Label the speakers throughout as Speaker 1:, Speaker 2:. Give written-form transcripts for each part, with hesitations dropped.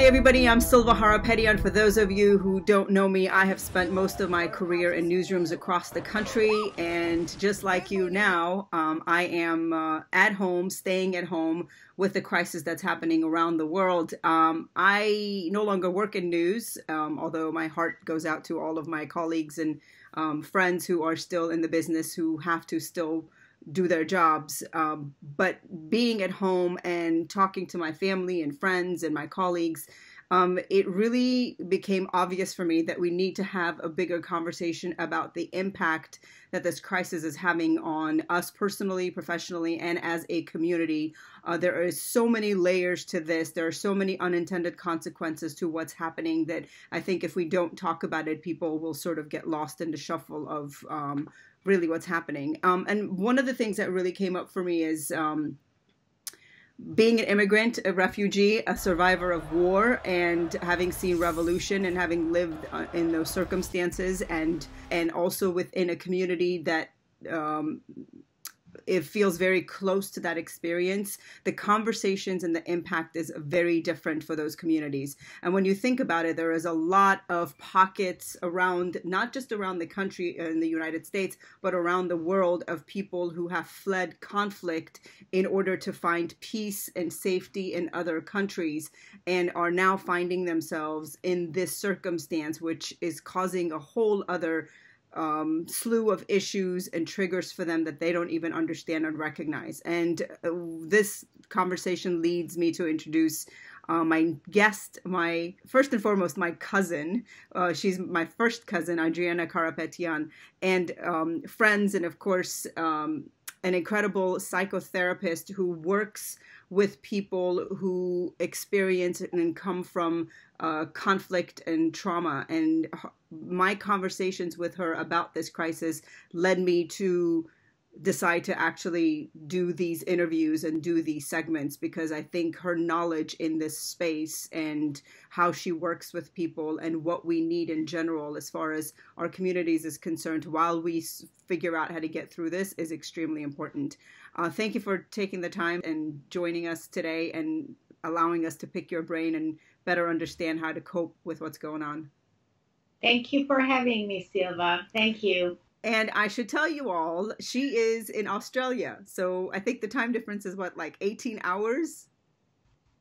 Speaker 1: everybody, I'm Silva Harapetian. For those of you who don't know me, I have spent most of my career in newsrooms across the country, and just like you now, I am at home, staying at home with the crisis that's happening around the world. I no longer work in news, although my heart goes out to all of my colleagues and friends who are still in the business, who have to still do their jobs. But being at home and talking to my family and friends and my colleagues, it really became obvious for me that we need to have a bigger conversation about the impact that this crisis is having on us personally, professionally, and as a community. There are so many layers to this. There are so many unintended consequences to what's happening that I think if we don't talk about it, people will sort of get lost in the shuffle of really what's happening. And one of the things that really came up for me is being an immigrant, a refugee, a survivor of war, and having seen revolution and having lived in those circumstances, and also within a community that it feels very close to that experience. The conversations and the impact is very different for those communities. And when you think about it, there is a lot of pockets around, not just around the country in the United States, but around the world, of people who have fled conflict in order to find peace and safety in other countries, and are now finding themselves in this circumstance, which is causing a whole other slew of issues and triggers for them that they don't even understand and recognize. And this conversation leads me to introduce my guest, first and foremost, my cousin. She's my first cousin, Adriana Karapetian, and friends, and of course, an incredible psychotherapist who works with people who experience and come from conflict and trauma. And my conversations with her about this crisis led me to decide to actually do these interviews and do these segments, because I think her knowledge in this space and how she works with people and what we need in general as far as our communities is concerned while we figure out how to get through this is extremely important. Thank you for taking the time and joining us today and allowing us to pick your brain and better understand how to cope with what's going on.
Speaker 2: Thank you for having me, Silva. Thank you.
Speaker 1: And I should tell you all, she is in Australia. So I think the time difference is what, like 18 hours?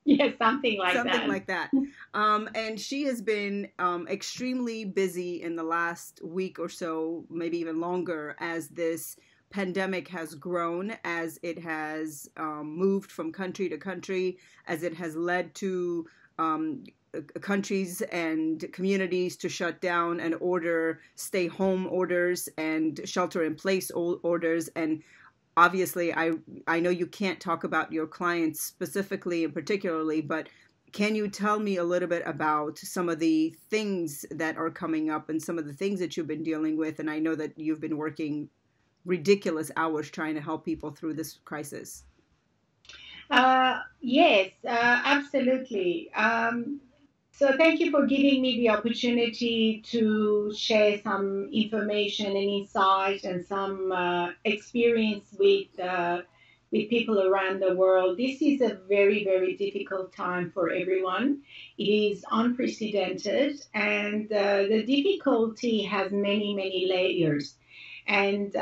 Speaker 2: Yeah, something like that.
Speaker 1: Something like that. And she has been extremely busy in the last week or so, maybe even longer, as this pandemic has grown, as it has moved from country to country, as it has led to countries and communities to shut down and order stay home orders and shelter in place orders. And obviously, I know you can't talk about your clients specifically and particularly, but can you tell me a little bit about some of the things that are coming up and some of the things that you've been dealing with? And I know that you've been working ridiculous hours trying to help people through this crisis.
Speaker 2: Yes, absolutely. So thank you for giving me the opportunity to share some information and insight and some experience with people around the world. This is a very, very difficult time for everyone. It is unprecedented, and the difficulty has many, many layers, and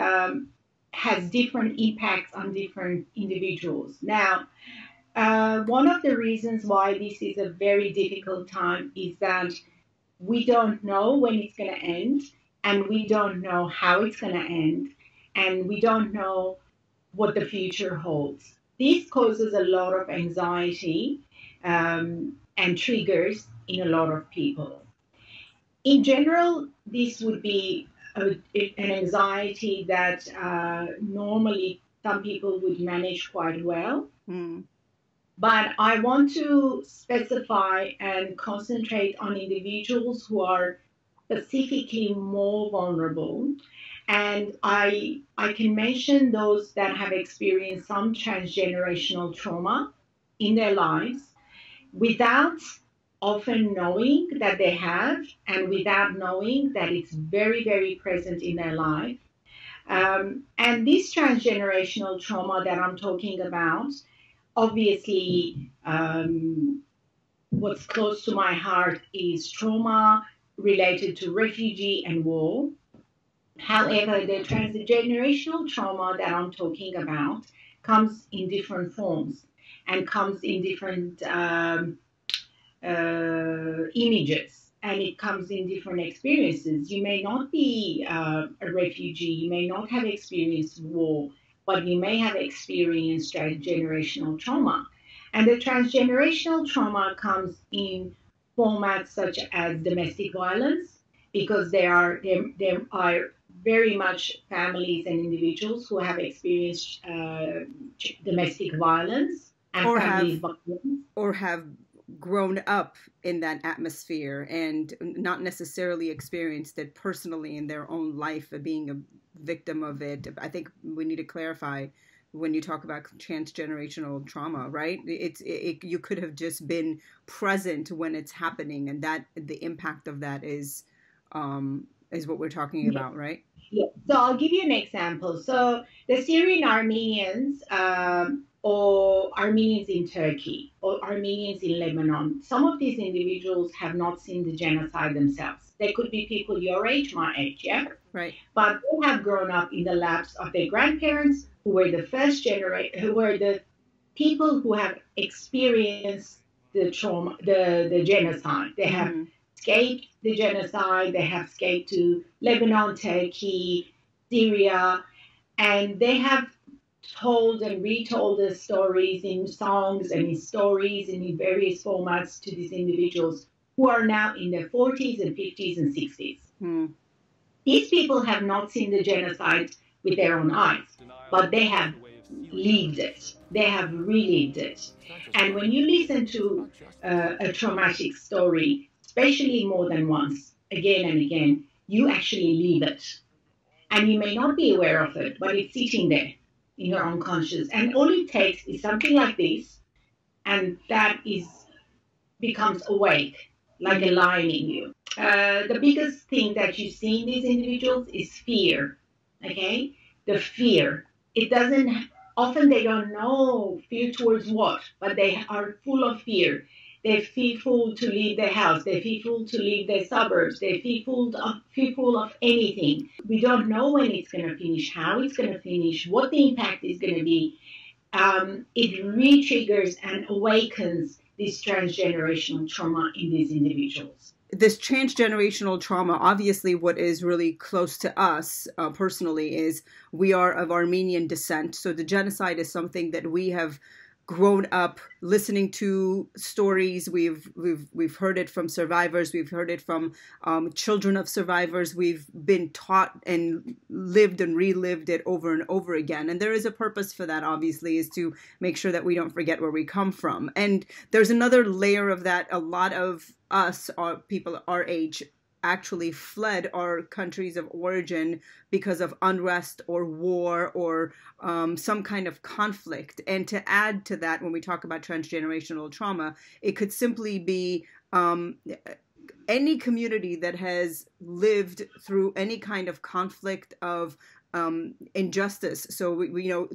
Speaker 2: has different impacts on different individuals. Now, one of the reasons why this is a very difficult time is that we don't know when it's going to end, and we don't know how it's going to end, and we don't know what the future holds. This causes a lot of anxiety and triggers in a lot of people. In general, this would be an anxiety that normally some people would manage quite well. But I want to specify and concentrate on individuals who are specifically more vulnerable. And I can mention those that have experienced some transgenerational trauma in their lives without often knowing that they have, and without knowing that it's very, very present in their life. And this transgenerational trauma that I'm talking about obviously what's close to my heart is trauma related to refugee and war. However, the transgenerational trauma that I'm talking about comes in different forms and comes in different images, and it comes in different experiences. You may not be a refugee, you may not have experienced war, but you may have experienced transgenerational trauma. And the transgenerational trauma comes in formats such as domestic violence, because there are very much families and individuals who have experienced domestic violence and
Speaker 1: or
Speaker 2: family
Speaker 1: have
Speaker 2: violence.
Speaker 1: or have grown up in that atmosphere and not necessarily experienced it personally in their own life of being a victim of it. I think we need to clarify when you talk about transgenerational trauma, right? You could have just been present when it's happening, and that the impact of that is what we're talking about, right?
Speaker 2: Yeah. So I'll give you an example. So the Syrian Armenians, or Armenians in Turkey, or Armenians in Lebanon, some of these individuals have not seen the genocide themselves. They could be people your age, my age, yeah?
Speaker 1: Right.
Speaker 2: But they have grown up in the laps of their grandparents, who were the first generation, who were the people who have experienced the trauma, the genocide. They have escaped the genocide. They have escaped to Lebanon, Turkey, Syria, and they have told and retold the stories in songs and in stories and in various formats to these individuals who are now in their 40s and 50s and 60s. These people have not seen the genocide with their own eyes, but they have lived it. They have relived it. And when you listen to a traumatic story, especially more than once, again and again, you actually live it. And you may not be aware of it, but it's sitting there in your unconscious. And all it takes is something like this, and that is becomes awake, like a lion in you. The biggest thing that you see in these individuals is fear. Okay, the fear. It doesn't. Often they don't know fear towards what, but they are full of fear. They're fearful to leave their house. They're fearful to leave their suburbs. They're fearful of anything. We don't know when it's going to finish, how it's going to finish, what the impact is going to be. It re-triggers and awakens this transgenerational trauma in these individuals.
Speaker 1: This transgenerational trauma, obviously what is really close to us personally is we are of Armenian descent. So the genocide is something that we have grown up listening to stories. We've heard it from survivors. We've heard it from children of survivors. We've been taught and lived and relived it over and over again. And there is a purpose for that, obviously, is to make sure that we don't forget where we come from. And there's another layer of that. A lot of us, people our age, actually fled our countries of origin because of unrest or war or some kind of conflict. And to add to that, when we talk about transgenerational trauma, it could simply be any community that has lived through any kind of conflict of injustice. So we know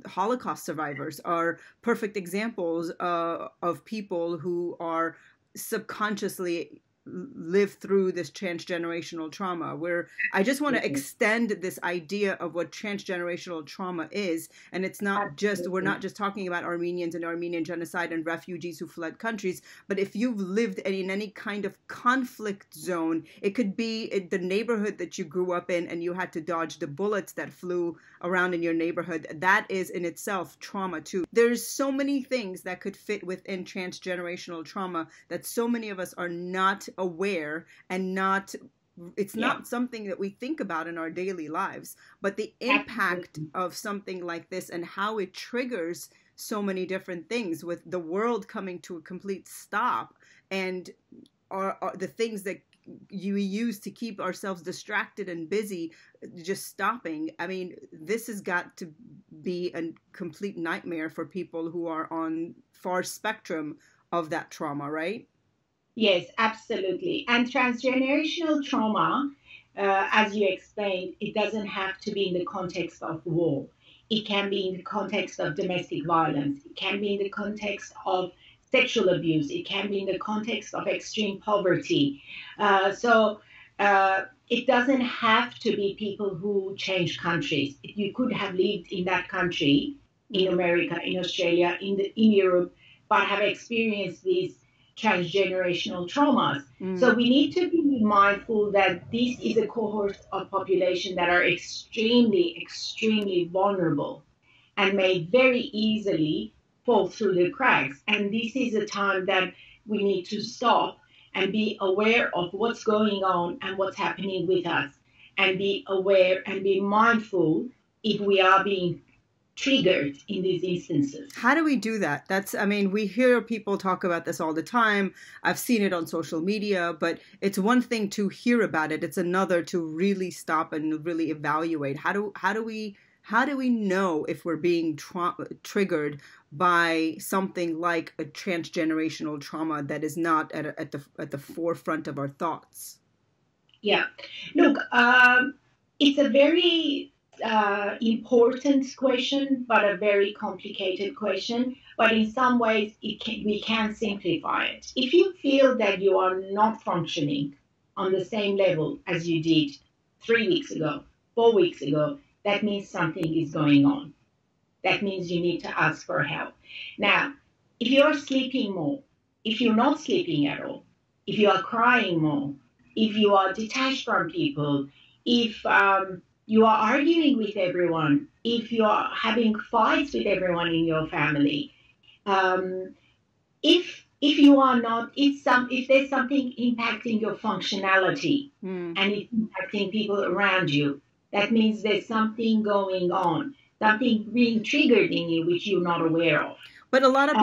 Speaker 1: Holocaust survivors are perfect examples of people who are subconsciously live through this transgenerational trauma, where I just want to extend this idea of what transgenerational trauma is. And it's not just, we're not just talking about Armenians and Armenian genocide and refugees who fled countries, but if you've lived in any kind of conflict zone, it could be the neighborhood that you grew up in and you had to dodge the bullets that flew around in your neighborhood. That is in itself trauma too. There's so many things that could fit within transgenerational trauma that so many of us are not aware and not, it's not something that we think about in our daily lives, but the impact of something like this and how it triggers so many different things, with the world coming to a complete stop and are the things that you use to keep ourselves distracted and busy just stopping. I mean, this has got to be a complete nightmare for people who are on far spectrum of that trauma, right?
Speaker 2: Yes, absolutely. And transgenerational trauma, as you explained, it doesn't have to be in the context of war. It can be in the context of domestic violence. It can be in the context of sexual abuse. It can be in the context of extreme poverty. So it doesn't have to be people who change countries. You could have lived in that country, in America, in Australia, in Europe, but have experienced these transgenerational traumas. So we need to be mindful that this is a cohort of population that are extremely, extremely vulnerable and may very easily fall through the cracks. And this is a time that we need to stop and be aware of what's going on and what's happening with us, and be aware and be mindful if we are being triggered in these instances.
Speaker 1: How do we do that? I mean, we hear people talk about this all the time. I've seen it on social media, but it's one thing to hear about it. It's another to really stop and really evaluate. How do we know if we're being triggered by something like a transgenerational trauma that is not at the forefront of our thoughts?
Speaker 2: Yeah, look, it's a very important question, but a very complicated question. But in some ways, we can simplify it. If you feel that you are not functioning on the same level as you did 3 weeks ago, 4 weeks ago, that means something is going on. That means you need to ask for help. Now, if you're sleeping more, if you're not sleeping at all, if you are crying more, if you are detached from people, if you are arguing with everyone, if you are having fights with everyone in your family, if you are not, if there's something impacting your functionality and it's impacting people around you, that means there's something going on, something being triggered in you which you're not aware of.
Speaker 1: But a lot of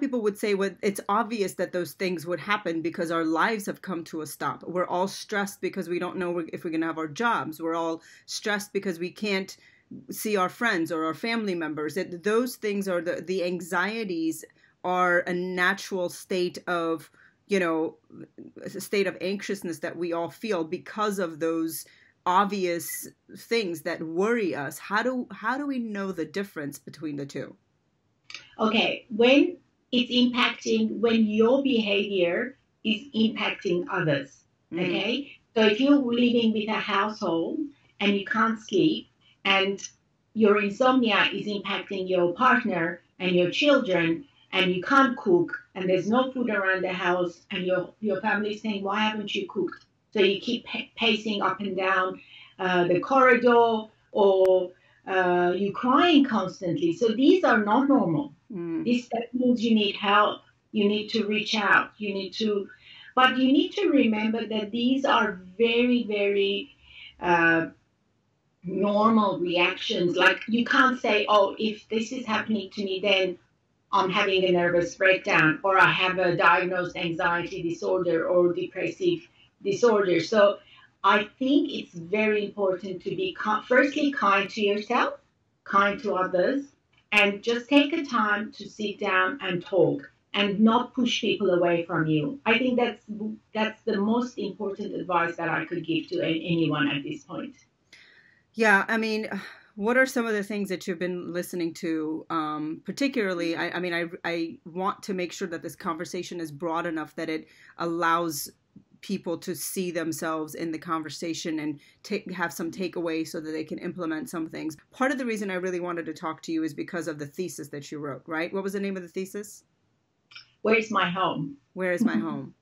Speaker 1: people would say, well, it's obvious that those things would happen because our lives have come to a stop. We're all stressed because we don't know if we're going to have our jobs. We're all stressed because we can't see our friends or our family members. Those things are the anxieties are a natural state of, a state of anxiousness that we all feel because of those obvious things that worry us. How do we know the difference between the two?
Speaker 2: Okay, when your behavior is impacting others, okay? So if you're living with a household and you can't sleep and your insomnia is impacting your partner and your children and you can't cook and there's no food around the house and your family is saying, why haven't you cooked? So you keep pacing up and down the corridor, or you crying constantly. So these are not normal. That means you need help. You need to reach out. But you need to remember that these are very, very normal reactions. Like you can't say, oh, if this is happening to me, then I'm having a nervous breakdown, or I have a diagnosed anxiety disorder or depressive disorder. So I think it's very important to be firstly kind to yourself, kind to others, and just take a time to sit down and talk and not push people away from you. I think that's the most important advice that I could give to anyone at this point.
Speaker 1: Yeah, I mean, what are some of the things that you've been listening to? Particularly, I want to make sure that this conversation is broad enough that it allows people to see themselves in the conversation and have some takeaway so that they can implement some things. Part of the reason I really wanted to talk to you is because of the thesis that you wrote, right? What was the name of the thesis?
Speaker 2: Where's my home?
Speaker 1: Where is my home?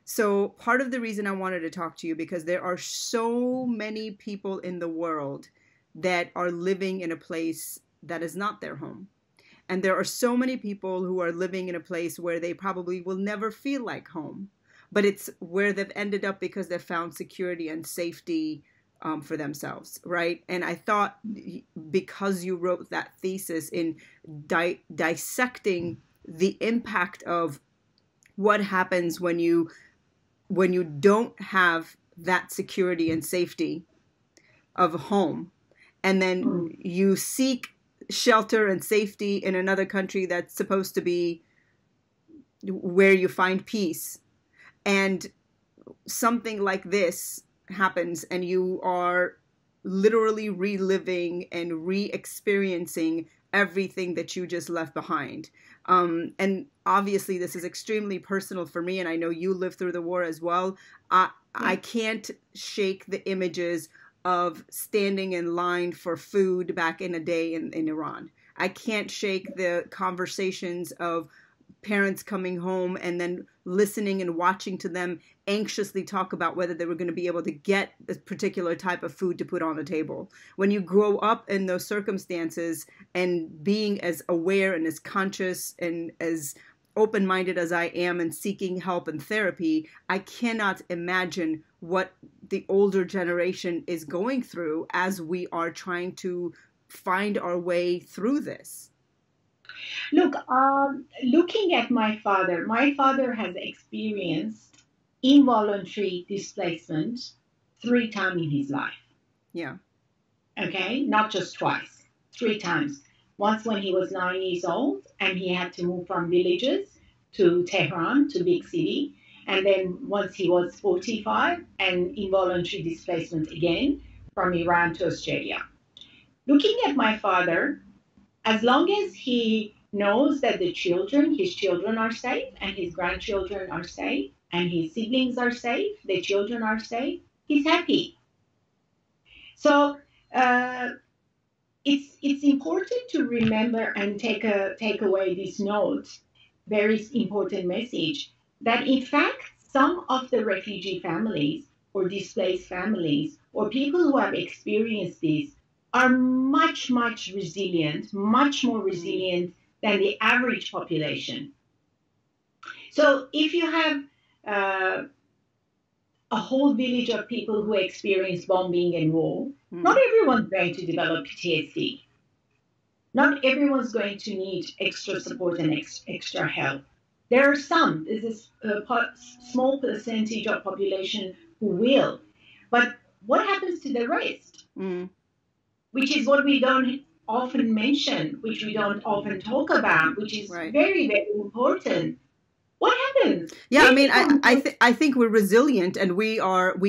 Speaker 1: So part of the reason I wanted to talk to you, because there are so many people in the world that are living in a place that is not their home. And there are so many people who are living in a place where they probably will never feel like home. But it's where they've ended up because they've found security and safety for themselves, right? And I thought, because you wrote that thesis in dissecting the impact of what happens when you don't have that security and safety of a home, and then you seek shelter and safety in another country that's supposed to be where you find peace. And something like this happens and you are literally reliving and re-experiencing everything that you just left behind. And obviously this is extremely personal for me, and I know you lived through the war as well. I can't shake the images of standing in line for food back in a day in Iran. I can't shake the conversations of parents coming home and then listening and watching to them anxiously talk about whether they were going to be able to get a particular type of food to put on the table. When you grow up in those circumstances and being as aware and as conscious and as open-minded as I am and seeking help and therapy, I cannot imagine what the older generation is going through as we are trying to find our way through this.
Speaker 2: Look, looking at my father has experienced involuntary displacement 3 times in his life.
Speaker 1: Yeah.
Speaker 2: Okay, not just twice, 3 times. Once when he was 9 years old and he had to move from villages to Tehran, to big city. And then once he was 45 and involuntary displacement again from Iran to Australia. Looking at my father, as long as he knows that his children are safe and his grandchildren are safe and his siblings are safe, their children are safe, he's happy. So it's important to remember and take away this note, very important message, that in fact some of the refugee families or displaced families or people who have experienced this are much more resilient than the average population. So if you have a whole village of people who experience bombing and war, not everyone's going to develop PTSD. Not everyone's going to need extra support and extra help. There are some, this is a small percentage of population who will. But what happens to the rest? Which is what we don't often mention, which we don't often talk about, which is very, very important. What happens?
Speaker 1: Yeah, I mean, I think we're resilient, and we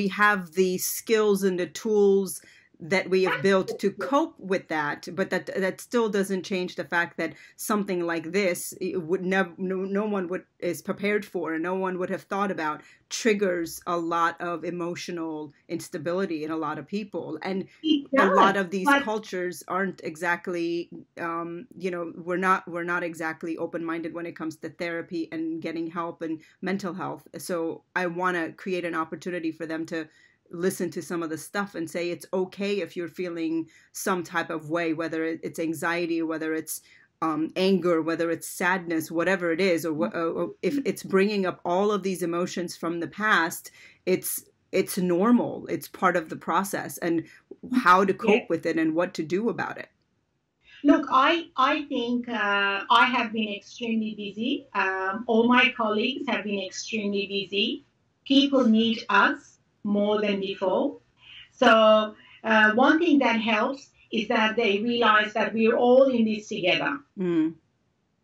Speaker 1: have the skills and the tools that we have built to cope with that, but that still doesn't change the fact that something like this would never, no one is prepared for, and no one would have thought about, triggers a lot of emotional instability in a lot of people, and a lot of these cultures aren't exactly, we're not exactly open-minded when it comes to therapy and getting help and mental health. So I want to create an opportunity for them to listen to some of the stuff and say it's okay if you're feeling some type of way, whether it's anxiety, whether it's anger, whether it's sadness, whatever it is, or if it's bringing up all of these emotions from the past, it's normal. It's part of the process, and how to cope with it and what to do about it.
Speaker 2: Look, I think I have been extremely busy. All my colleagues have been extremely busy. People need us more than before. So one thing that helps is that they realize that we're all in this together.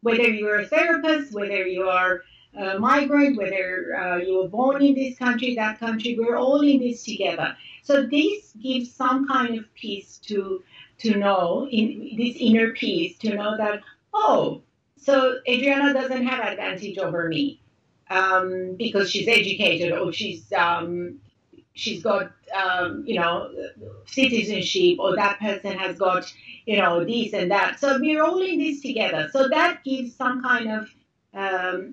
Speaker 2: Whether you're a therapist, whether you are a migrant, whether you were born in this country, that country, we're all in this together. So this gives some kind of peace to know, in this inner peace, to know that, oh, so Adriana doesn't have advantage over me because she's educated, or she's got, citizenship, or that person has got, this and that. So we're all in this together. So that gives some kind of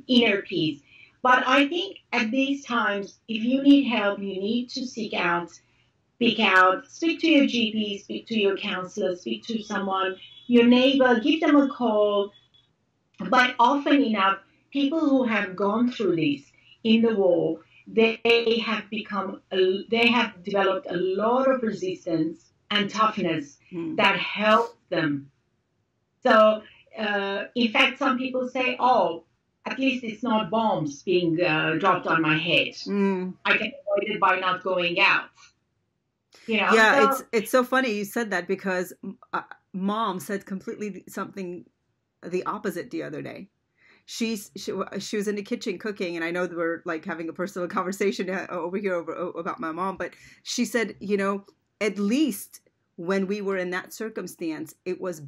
Speaker 2: inner peace. But I think at these times, if you need help, you need to speak out, speak to your GP, speak to your counselor, speak to someone, your neighbor, give them a call. But often enough, people who have gone through this in the war, they have developed a lot of resistance and toughness that helps them. So, in fact, some people say, oh, at least it's not bombs being dropped on my head. I can avoid it by not going out.
Speaker 1: Yeah, so, it's so funny you said that, because Mom said completely something the opposite the other day. She was in the kitchen cooking, and I know that we're like having a personal conversation over here about my mom, but she said, at least when we were in that circumstance, it was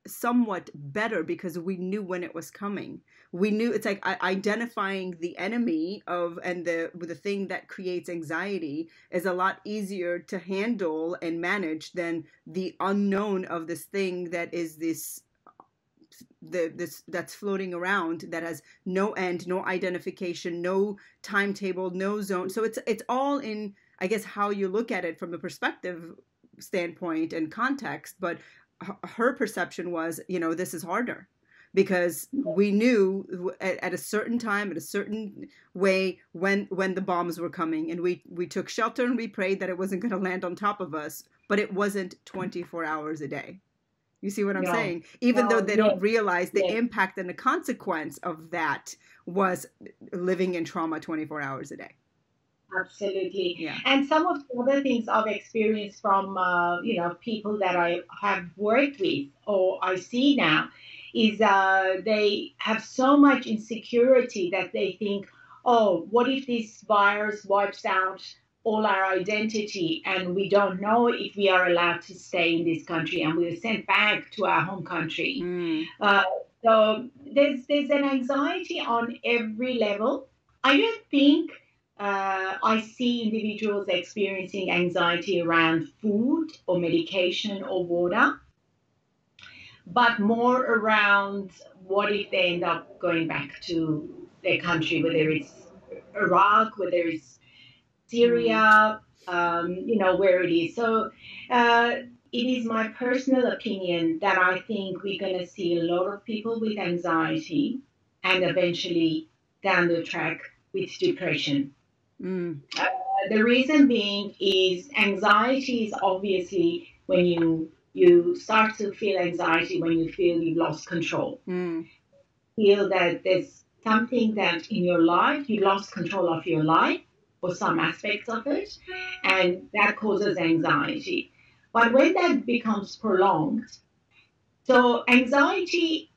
Speaker 1: somewhat better because we knew when it was coming. We knew, it's like identifying the enemy of, and the thing that creates anxiety is a lot easier to handle and manage than the unknown of this thing that is this that's floating around, that has no end, no identification, no timetable, no zone. So it's all in, I guess, how you look at it from a perspective standpoint and context. But her perception was, this is harder because we knew at a certain time, at a certain way, when the bombs were coming, and we took shelter and we prayed that it wasn't going to land on top of us, but it wasn't 24 hours a day. You see what I'm saying? Even though they don't realize the impact and the consequence of that was living in trauma 24 hours a day.
Speaker 2: Absolutely.
Speaker 1: Yeah.
Speaker 2: And some of the other things I've experienced from, people that I have worked with or I see now is they have so much insecurity that they think, oh, what if this virus wipes out all our identity and we don't know if we are allowed to stay in this country and we're sent back to our home country. So there's an anxiety on every level. I don't think I see individuals experiencing anxiety around food or medication or water, but more around what if they end up going back to their country, whether it's Iraq, whether it's Syria, where it is. So it is my personal opinion that I think we're going to see a lot of people with anxiety and eventually down the track with depression. The reason being is anxiety is obviously when you start to feel anxiety when you feel you've lost control. Feel that there's something that in your life, you lost control of your life or some aspects of it, and that causes anxiety. But when that becomes prolonged, so anxiety,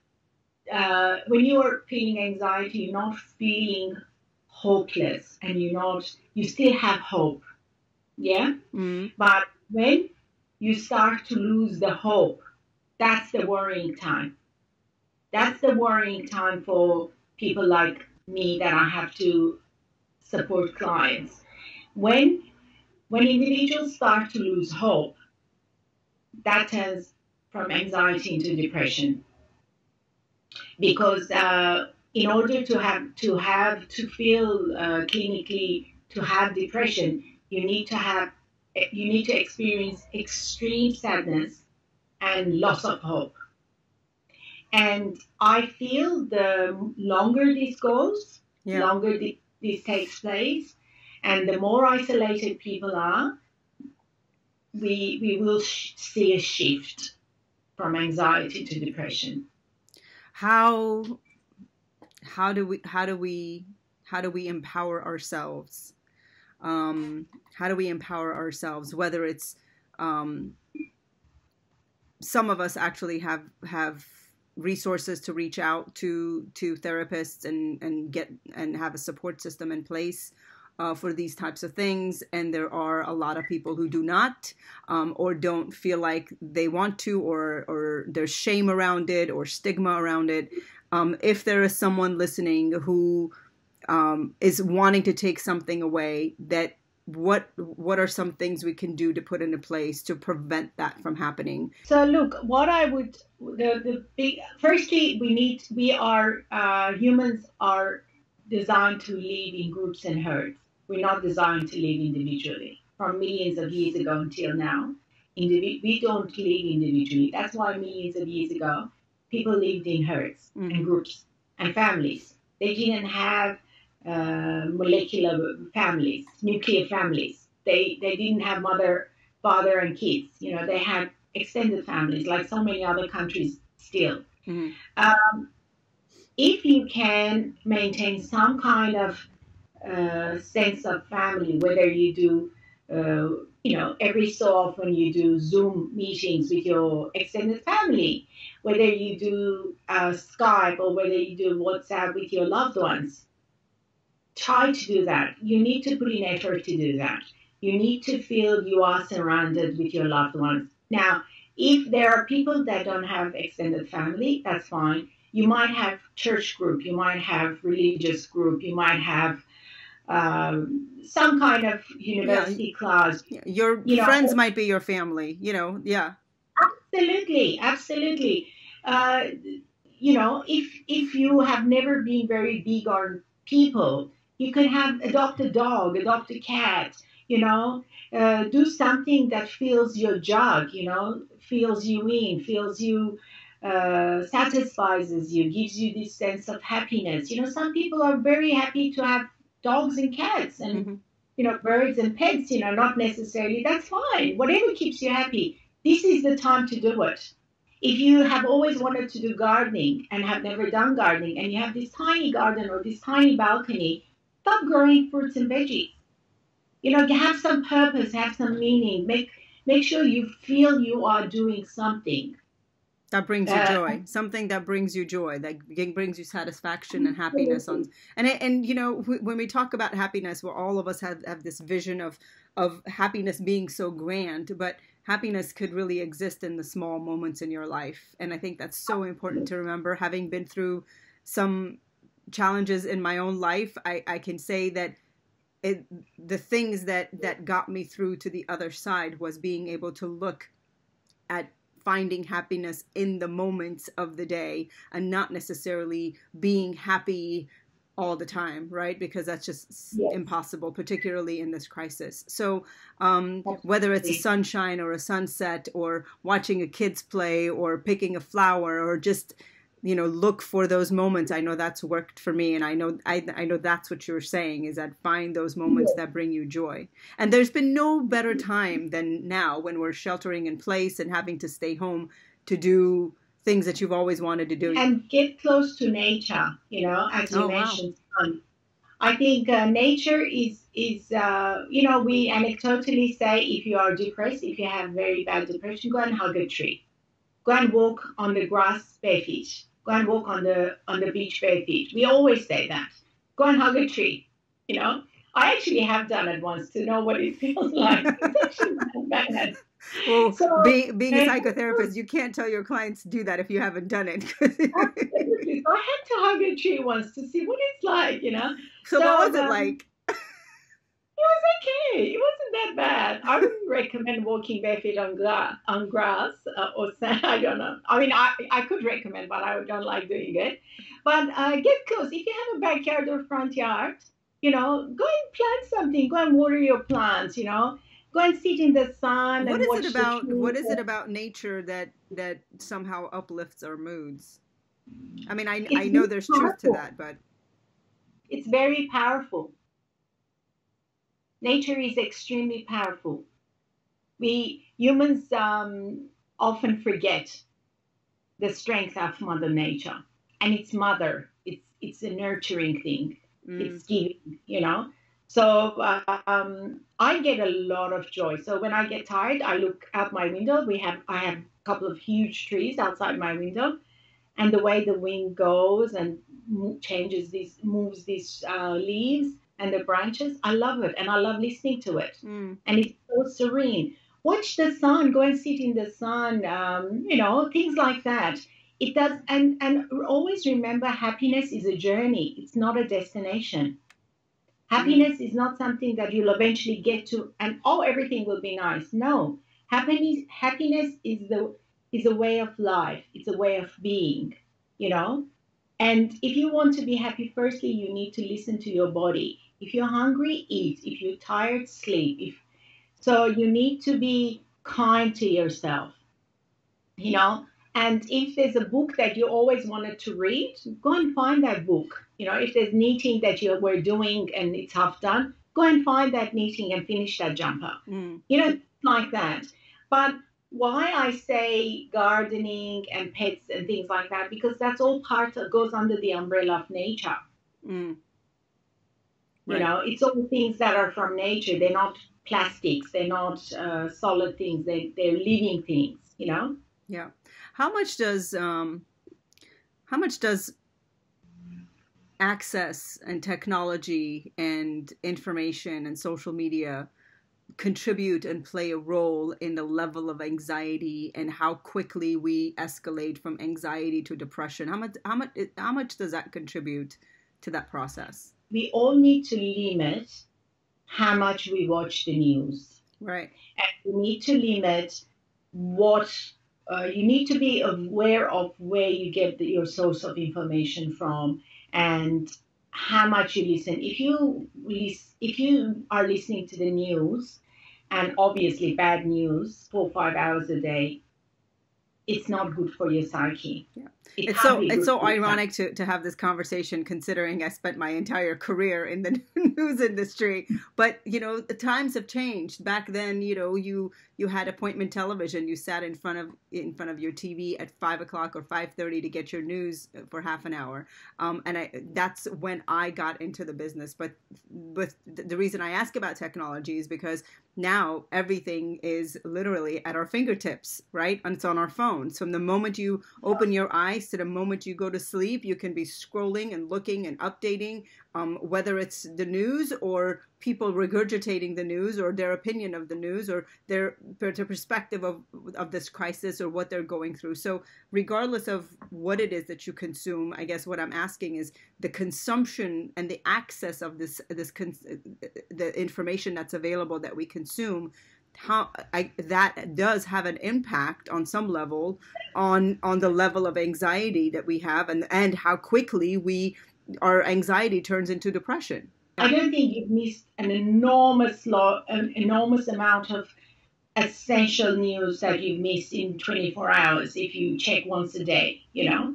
Speaker 2: when you are feeling anxiety, you're not feeling hopeless and you still have hope. Yeah. But when you start to lose the hope, that's the worrying time. That's the worrying time for people like me that I have to support clients. When individuals start to lose hope, that turns from anxiety into depression. Because in order to feel clinically to have depression, you need to experience extreme sadness and loss of hope. And I feel the longer this goes, longer this takes place, and the more isolated people are, we will see a shift from anxiety to depression.
Speaker 1: How do we empower ourselves? How do we empower ourselves? Whether it's some of us actually have resources to reach out to therapists and have a support system in place for these types of things, and there are a lot of people who do not, or don't feel like they want to, or there's shame around it or stigma around it. If there is someone listening who is wanting to take something away, that what are some things we can do to put into place to prevent that from happening?
Speaker 2: So look, what I would firstly, humans are designed to live in groups and herds. We're not designed to live individually. From millions of years ago until now, we don't live individually. That's why millions of years ago, people lived in herds and groups and families. They didn't have molecular families, nuclear families. They didn't have mother, father, and kids. They had extended families, like so many other countries still. If you can maintain some kind of sense of family, whether you do, every so often you do Zoom meetings with your extended family, whether you do Skype or whether you do WhatsApp with your loved ones, try to do that. You need to put in effort to do that. You need to feel you are surrounded with your loved ones. Now, If there are people that don't have extended family, that's fine. You might have church group, you might have religious group, you might have some kind of
Speaker 1: Yeah.
Speaker 2: university class.
Speaker 1: Yeah. Your
Speaker 2: You know,
Speaker 1: friends might be your family, yeah.
Speaker 2: absolutely, absolutely. Uh, if you have never been very big on people, you can have adopt a dog, adopt a cat. Do something that fills your jug. Fills you in, fills you, satisfies you, gives you this sense of happiness. Some people are very happy to have dogs and cats and
Speaker 1: Hmm.
Speaker 2: birds and pets. Not necessarily. That's fine. Whatever keeps you happy. This is the time to do it. If you have always wanted to do gardening and have never done gardening, and you have this tiny garden or this tiny balcony, stop growing fruits and veggies. Have some purpose, have some meaning. Make sure you feel you are doing something.
Speaker 1: That brings you
Speaker 2: Uh,
Speaker 1: joy, something that brings you joy, that brings you satisfaction and happiness on.
Speaker 2: Absolutely.
Speaker 1: And when we talk about happiness, well, all of us have this vision of happiness being so grand, but happiness could really exist in the small moments in your life. And I think that's so important to remember. Having been through some challenges in my own life, I can say that the things that got me through to the other side was being able to look at finding happiness in the moments of the day and not necessarily being happy all the time, right? Because that's just
Speaker 2: Yes,
Speaker 1: impossible, particularly in this crisis. So whether it's a
Speaker 2: absolutely.
Speaker 1: sunshine or a sunset or watching a kids play or picking a flower or just look for those moments, I know that's worked for me, and I know that's what you're saying, is that find those moments
Speaker 2: Yes.
Speaker 1: that bring you joy. And there's been no better time than now, when we're sheltering in place and having to stay home, to do things that you've always wanted to do.
Speaker 2: And get close to nature, as you
Speaker 1: Oh, wow.
Speaker 2: mentioned. I think nature is we anecdotally say, if you are depressed, if you have very bad depression, go and hug a tree. Go and walk on the grass bare feet. Go and walk on the beach bare feet. We always say that. Go and hug a tree. You know, I actually have done it once to know what it feels like. It's actually not bad.
Speaker 1: Well,
Speaker 2: So,
Speaker 1: being a
Speaker 2: and
Speaker 1: psychotherapist, you can't tell your clients to do that if you haven't done it.
Speaker 2: absolutely. So I had to hug a tree once to see what it's like.
Speaker 1: So what
Speaker 2: So
Speaker 1: was it like?
Speaker 2: it was okay. It wasn't that bad. I wouldn't recommend walking barefoot on grass or sand. I don't know. I mean, I could recommend, but I don't like doing it. But get close. If you have a backyard or front yard, go and plant something. Go and water your plants. Go and sit in the sun and watch the
Speaker 1: What
Speaker 2: trees.
Speaker 1: is it about nature that somehow uplifts our moods? I mean,
Speaker 2: It's
Speaker 1: I know
Speaker 2: very
Speaker 1: there's truth to
Speaker 2: powerful.
Speaker 1: that, but
Speaker 2: It's very powerful. Nature is extremely powerful. We humans often forget the strength of Mother Nature, and it's mother. It's a nurturing thing.
Speaker 1: mm,
Speaker 2: It's giving. So I get a lot of joy. So when I get tired, I look out my window. I have a couple of huge trees outside my window, and the way the wind goes and moves these leaves and the branches, I love it, and I love listening to it,
Speaker 1: mm,
Speaker 2: and it's so serene. Watch the sun, go and sit in the sun, things like that. It does, and always remember, happiness is a journey. It's not a destination.
Speaker 1: mm,
Speaker 2: Happiness is not something that you'll eventually get to, and oh, everything will be nice. No, happiness is a way of life. It's a way of being, you know. And if you want to be happy, firstly, you need to listen to your body. If you're hungry, eat. If you're tired, sleep. If so, you need to be kind to yourself, you know. And if there's a book that you always wanted to read, go and find that book. If there's knitting that you were doing and it's half done, go and find that knitting and finish that jumper.
Speaker 1: mm,
Speaker 2: Like that. But why I say gardening and pets and things like that, because that's all part of, goes under the umbrella of nature.
Speaker 1: mm, right.
Speaker 2: It's all things that are from nature. They're not plastics. They're not solid things. They're living things.
Speaker 1: Yeah. How much does how much does access and technology and information and social media contribute and play a role in the level of anxiety and how quickly we escalate from anxiety to depression? How much does that contribute to that process?
Speaker 2: We all need to limit how much we watch the news.
Speaker 1: Right.
Speaker 2: And we need to limit what you need to be aware of where you get your source of information from and how much you listen. If you are listening to the news, and obviously bad news 4 or 5 hours a day, it's not good for your psyche.
Speaker 1: Yeah.
Speaker 2: It
Speaker 1: It's
Speaker 2: can't
Speaker 1: so
Speaker 2: be
Speaker 1: it's
Speaker 2: good
Speaker 1: so
Speaker 2: for your
Speaker 1: ironic
Speaker 2: psyche.
Speaker 1: to have this conversation, considering I spent my entire career in the news industry. But the times have changed. Back then, you had appointment television. You sat in front of your TV at 5 o'clock or 5:30 to get your news for half an hour. That's when I got into the business. But the reason I ask about technology is because now everything is literally at our fingertips, right? And it's on our phones. From the moment you open your eyes to the moment you go to sleep, you can be scrolling and looking and updating, whether it's the news or people regurgitating the news or their opinion of the news or their perspective of this crisis or what they're going through. So regardless of what it is that you consume, I guess what I'm asking is the consumption and the access of the information that's available that we consume, that does have an impact on some level on the level of anxiety that we have, and how quickly our anxiety turns into depression.
Speaker 2: I don't think you've missed an enormous amount of essential news that you've missed in 24 hours if you check once a day,
Speaker 1: Yeah.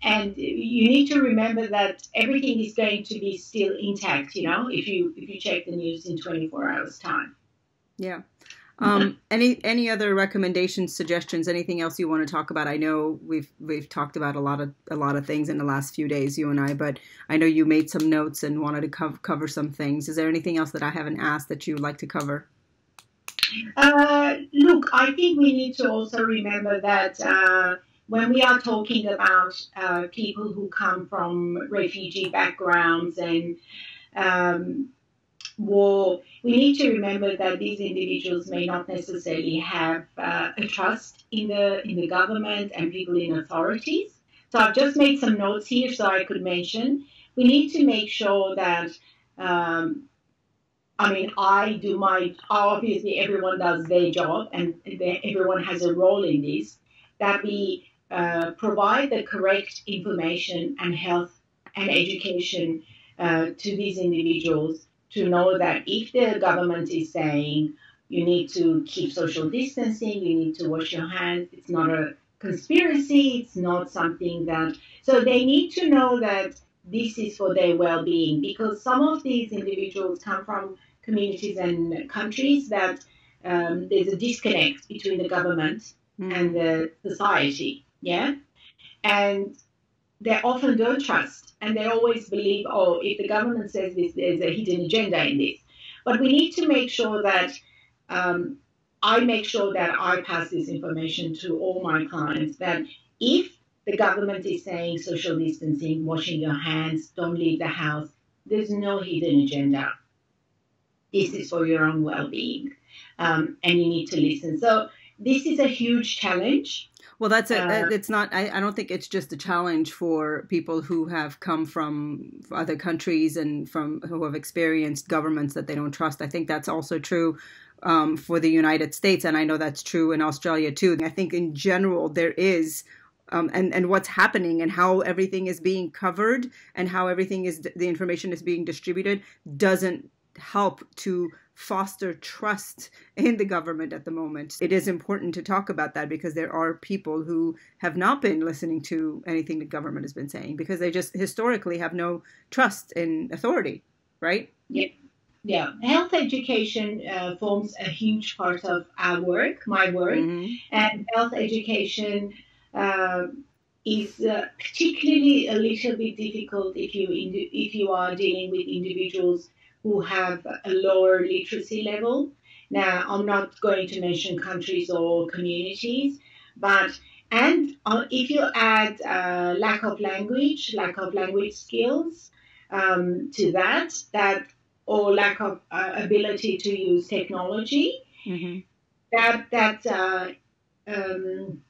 Speaker 2: And you need to remember that everything is going to be still intact, if you check the news in 24 hours time.
Speaker 1: Yeah. Any other recommendations, suggestions, anything else you want to talk about? I know we've talked about a lot of things in the last few days, you and I, but I know you made some notes and wanted to cover some things. Is there anything else that I haven't asked that you'd like to cover?
Speaker 2: Look, I think we need to also remember that when we are talking about people who come from refugee backgrounds and war, we need to remember that these individuals may not necessarily have a trust in the government and people in authorities. So I've just made some notes here so I could mention. We need to make sure that, obviously everyone does their job and everyone has a role in this, that we provide the correct information and health and education to these individuals, to know that if the government is saying you need to keep social distancing, you need to wash your hands, it's not a conspiracy, it's not something that. So they need to know that this is for their well being, because some of these individuals come from communities and countries that there's a disconnect between the government and the society. Yeah. And they often don't trust, and they always believe, oh, if the government says this, there's a hidden agenda in this. But we need to make sure that I make sure that I pass this information to all my clients, that if the government is saying social distancing, washing your hands, don't leave the house, there's no hidden agenda. This is for your own well-being, and you need to listen. So this is a huge challenge.
Speaker 1: Well, that's it. It's not. I don't think it's just a challenge for people who have come from other countries and who have experienced governments that they don't trust. I think that's also true for the United States, and I know that's true in Australia too. I think in general there is. And what's happening and how everything is being covered and how the information is being distributed doesn't help to foster trust in the government at the moment. It is important to talk about that because there are people who have not been listening to anything the government has been saying because they just historically have no trust in authority, right?
Speaker 2: Yeah. Yeah, health education forms a huge part of our work, my work, and health education is particularly a little bit difficult if you are dealing with individuals who have a lower literacy level. Now, I'm not going to mention countries or communities, and if you add lack of language skills to that or lack of ability to use technology,
Speaker 1: Mm-hmm.
Speaker 2: that um,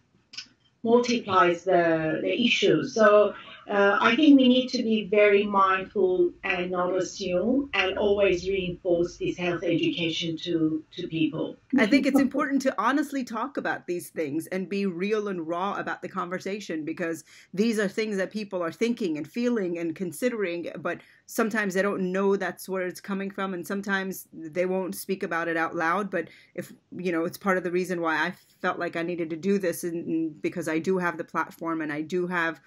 Speaker 2: multiplies the issue. So I think we need to be very mindful and not assume, and always reinforce this health education to people.
Speaker 1: I think it's important to honestly talk about these things and be real and raw about the conversation, because these are things that people are thinking and feeling and considering, but sometimes they don't know that's where it's coming from, and sometimes they won't speak about it out loud. But if, it's part of the reason why I felt like I needed to do this, and because I do have the platform and I do have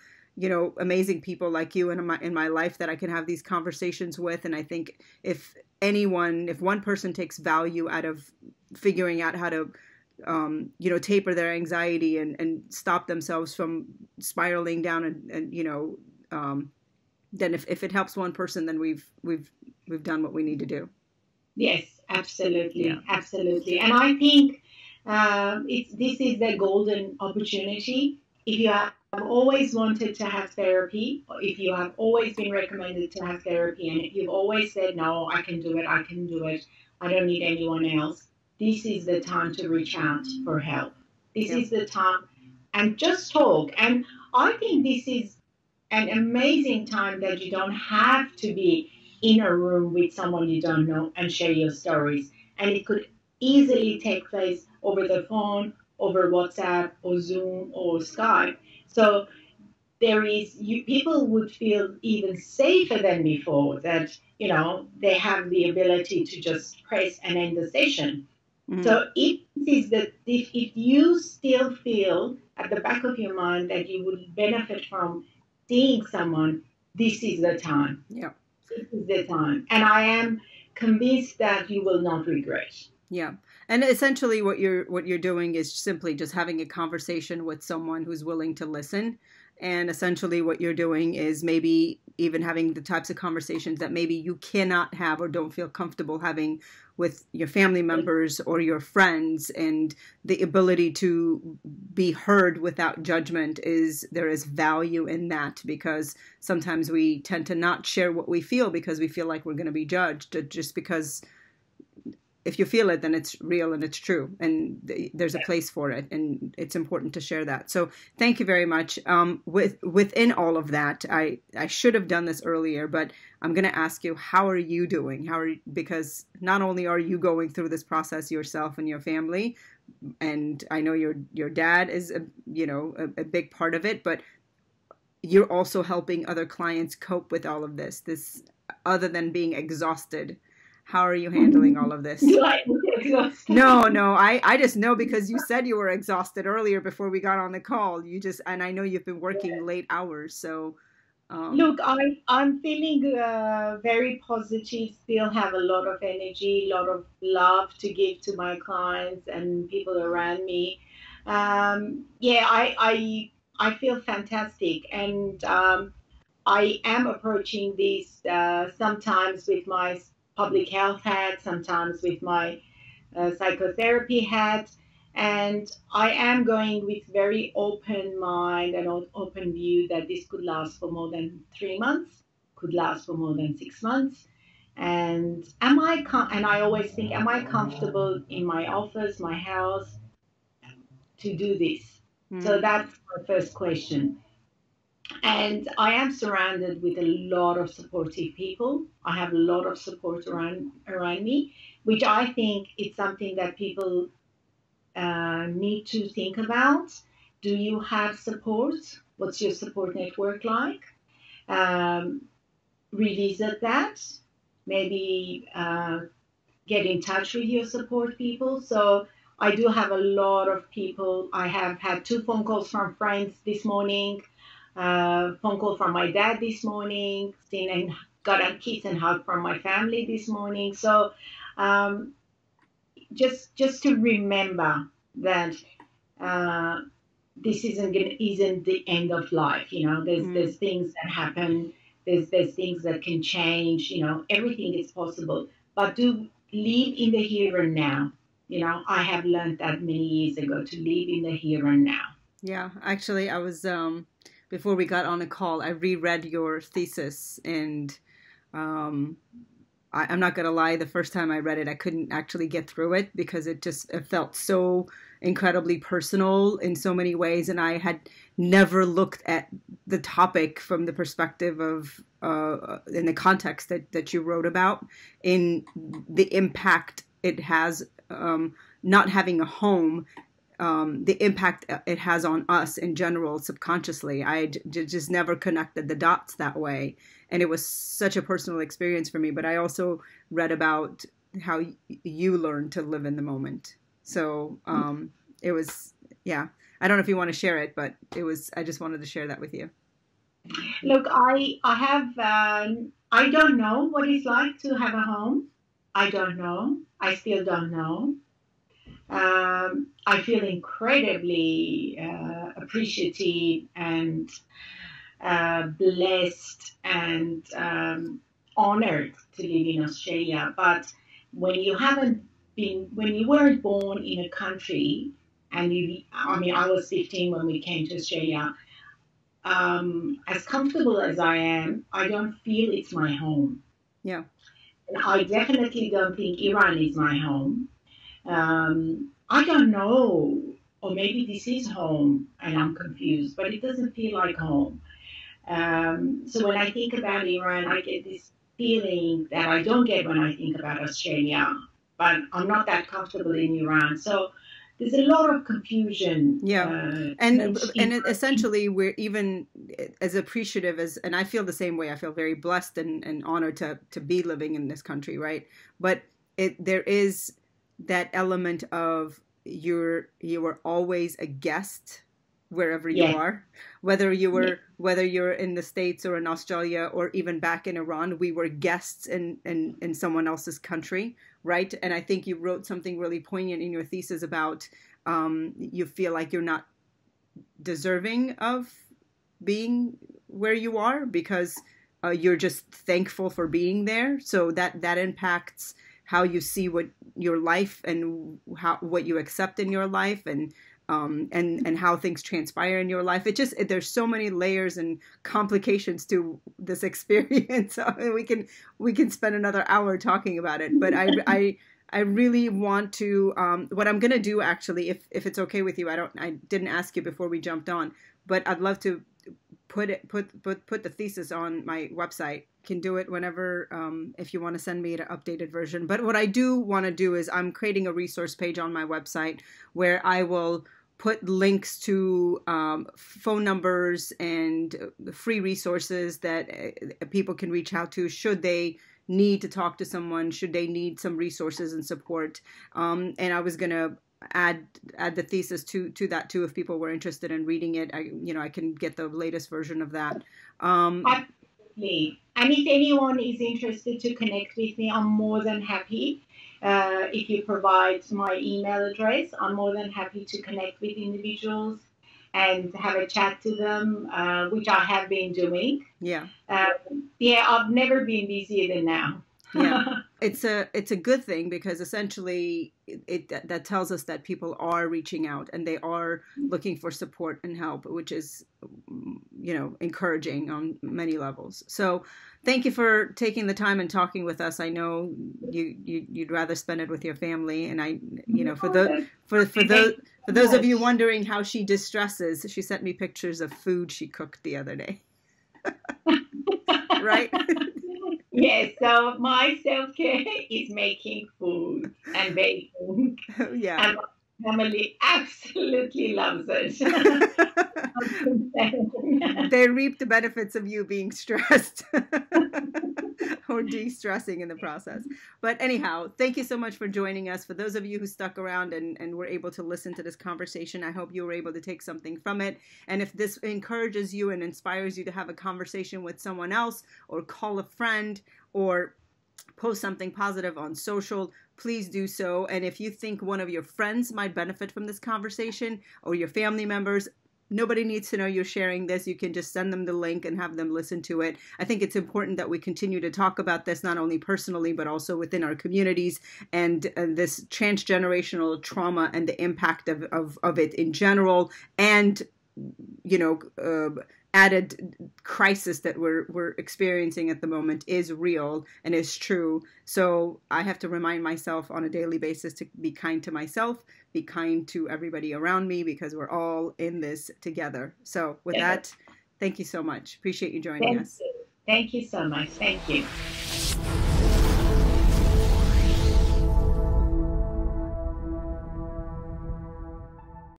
Speaker 1: amazing people like you in my life that I can have these conversations with. And I think if one person takes value out of figuring out how to taper their anxiety and stop themselves from spiraling down, then if it helps one person, then we've done what we need to do.
Speaker 2: Yes, absolutely,
Speaker 1: Yeah.
Speaker 2: absolutely. And I think this is the golden opportunity. If you have always wanted to have therapy, or if you have always been recommended to have therapy, and if you've always said, no, I can do it, I don't need anyone else, this is the time to reach out for help. This
Speaker 1: Yeah.
Speaker 2: is the time, and just talk. And I think this is an amazing time that you don't have to be in a room with someone you don't know and share your stories. And it could easily take place over the phone, over WhatsApp or Zoom or Skype. So people would feel even safer than before, that they have the ability to just press and end the session.
Speaker 1: Mm-hmm.
Speaker 2: So if you still feel at the back of your mind that you would benefit from seeing someone, this is the time.
Speaker 1: Yeah.
Speaker 2: This is the time. And I am convinced that you will not regret.
Speaker 1: Yeah. And essentially what you're doing is simply just having a conversation with someone who's willing to listen. And essentially what you're doing is maybe even having the types of conversations that maybe you cannot have or don't feel comfortable having with your family members or your friends. And the ability to be heard without judgment, there is value in that, because sometimes we tend to not share what we feel because we feel like we're going to be judged, just because if you feel it, then it's real and it's true, and there's a place for it, and it's important to share that. So thank you very much. Within all of that, I should have done this earlier, but I'm going to ask you, how are you doing? Because not only are you going through this process yourself and your family, and I know your dad is a big part of it, but you're also helping other clients cope with all of this. Other than being exhausted, how are you handling all of this? No, I just know because you said you were exhausted earlier before we got on the call. And I know you've been working late hours. So,
Speaker 2: look, I'm feeling very positive. Still have a lot of energy, a lot of love to give to my clients and people around me. Yeah, I feel fantastic, and I am approaching this sometimes with my public health hat, sometimes with my psychotherapy hat, and I am going with very open mind and open view that this could last for more than 3 months, could last for more than 6 months. And and I always think, am I comfortable in my office, my house, to do this? So that's my first question. And I am surrounded with a lot of supportive people. I have a lot of support around me, which I think is something that people need to think about. Do you have support? What's your support network like? Um, Revisit that. Maybe get in touch with your support people. So I do have a lot of people. I have had 2 phone calls from friends this morning, phone call from my dad this morning, seen and got a kiss and hug from my family this morning. So um, just to remember that uh, this isn't the end of life. There's things that happen. There's things that can change. Everything is possible, but do live in the here and now. I have learned that many years ago, to live in the here and now.
Speaker 1: Yeah, actually, I was before we got on a call, I reread your thesis, and I'm not going to lie, the first time I read it, I couldn't actually get through it because it felt so incredibly personal in so many ways. And I had never looked at the topic from the perspective of, in the context that you wrote about, in the impact it has, not having a home, the impact it has on us in general subconsciously. I just never connected the dots that way. And it was such a personal experience for me. But I also read about how you learn to live in the moment. So it was, yeah. I don't know if you want to share it, but I just wanted to share that with you.
Speaker 2: Look, I have, I don't know what it's like to have a home. I don't know. I still don't know. I feel incredibly appreciative and blessed and honored to live in Australia. But when you weren't born in a country, and I mean, I was 15 when we came to Australia. As comfortable as I am, I don't feel it's my home.
Speaker 1: Yeah.
Speaker 2: And I definitely don't think Iran is my home. I don't know, or maybe this is home and I'm confused, but it doesn't feel like home. So when I think about Iran, I get this feeling that I don't get when I think about Australia, but I'm not that comfortable in Iran. So there's a lot of confusion.
Speaker 1: Yeah. And essentially we're even as appreciative as, and I feel the same way. I feel very blessed and honored to be living in this country, right? But there is that element of you were always a guest wherever you are, whether you're in the States or in Australia or even back in Iran, we were guests in someone else's country, right? And I think you wrote something really poignant in your thesis about you feel like you're not deserving of being where you are because you're just thankful for being there. So that impacts how you see what your life and what you accept in your life and how things transpire in your life. There's so many layers and complications to this experience. We can spend another hour talking about it, but I really want to, what I'm going to do actually, if it's okay with you, I didn't ask you before we jumped on, but I'd love to put the thesis on my website. Can do it whenever, if you want to send me an updated version. But what I do want to do is I'm creating a resource page on my website where I will put links to phone numbers and free resources that people can reach out to should they need to talk to someone, should they need some resources and support. And I was going to add the thesis to that too if people were interested in reading it. I can get the latest version of that.
Speaker 2: Absolutely. And if anyone is interested to connect with me, I'm more than happy. If you provide my email address, I'm more than happy to connect with individuals and have a chat to them, which I have been doing.
Speaker 1: Yeah.
Speaker 2: I've never been busier than now.
Speaker 1: Yeah. It's a good thing because essentially that tells us that people are reaching out and they are looking for support and help, which is, encouraging on many levels. So thank you for taking the time and talking with us. I know you'd rather spend it with your family, and for those of you wondering how she distresses, she sent me pictures of food she cooked the other day. Right?
Speaker 2: Yes, so my self-care is making food and baking.
Speaker 1: Yeah.
Speaker 2: And my family absolutely loves it.
Speaker 1: They reap the benefits of you being stressed or de-stressing in the process. But anyhow, thank you so much for joining us. For those of you who stuck around and were able to listen to this conversation, I hope you were able to take something from it. And if this encourages you and inspires you to have a conversation with someone else or call a friend or post something positive on social, please do so. And if you think one of your friends might benefit from this conversation or your family members, nobody needs to know you're sharing this. You can just send them the link and have them listen to it. I think it's important that we continue to talk about this, not only personally, but also within our communities and this transgenerational trauma and the impact of it in general. And, added crisis that we're experiencing at the moment is real and is true. So I have to remind myself on a daily basis to be kind to myself, be kind to everybody around me, because we're all in this together. So with that, thank you so much. Appreciate you joining us.
Speaker 2: Thank you so much. Thank you.